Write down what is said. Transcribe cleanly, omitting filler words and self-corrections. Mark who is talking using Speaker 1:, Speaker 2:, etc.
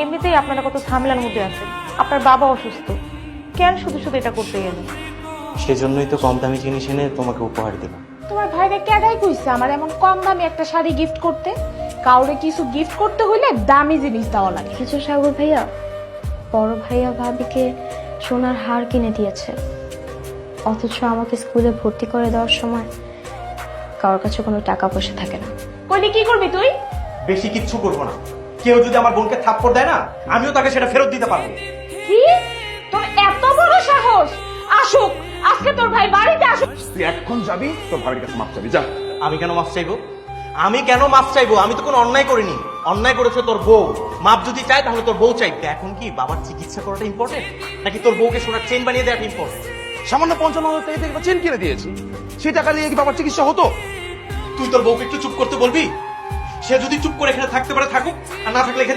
Speaker 1: এমনিতেই আপনারা কত ঝামেলার মধ্যে আছেন, আপনার বাবা অসুস্থ, কেন শুধু শুধু এটা করতে গেলেন?
Speaker 2: সেজন্যই তো কম দামি জিনিস এনে তোমাকে উপহার দিলাম।
Speaker 3: তোমার ভাইরা কেডাই কইছে আমার এমন কম দামি একটা শাড়ি গিফট করতে? কাউরে কিছু গিফট করতে হইলে দামি জিনিস দেওয়া লাগে।
Speaker 4: কিছু সাগর ভাইয়া, বড় ভাইয়া ভাবিকে সোনার হার কিনে দিয়েছে, অথচ আমাকে স্কুলে ভর্তি করে দেওয়ার সময় কারোর কাছে কোনো টাকা পয়সা থাকে না।
Speaker 3: কইলি কি করবি তুই?
Speaker 2: বেশি কিচ্ছু করবো না। কেউ যদি আমার বোনকে থাপ্পড় দেয় না, আমিও তাকে সেটা ফেরত দিতে পারবো।
Speaker 3: কি? তোর এত বড় সাহস? আসুক, আজকে তোর ভাই বাড়িতে আসুক।
Speaker 5: তুই এখন যাবি তোর ভাবির কাছে মাপ চাবি, যা।
Speaker 2: আমি কেন মাপ চাইবো? আমি কেন মাপ চাইবো? আমি তো কোনো অন্যায় করিনি। অন্যায় করেছে তোর বউ। মাপ যদি চাই তাহলে তোর বউ চাইবে। এখন কি বাবার চিকিৎসা করাটা ইম্পর্টেন্ট, নাকি তোর বউকে সোনার চেন বানিয়ে দেওয়াটা ইম্পর্টেন্ট?
Speaker 5: সামান্য 55,000 টাকা দিয়ে চেন কিনে দিয়েছি, সেই টাকা নিয়ে কি বাবার চিকিৎসা হতো?
Speaker 2: তুই তোর বউকে একটু চুপ করতে বলবি? সে যদি চুপ করে এখানে থাকতে পারে থাকুক, আর না থাকলে এখানে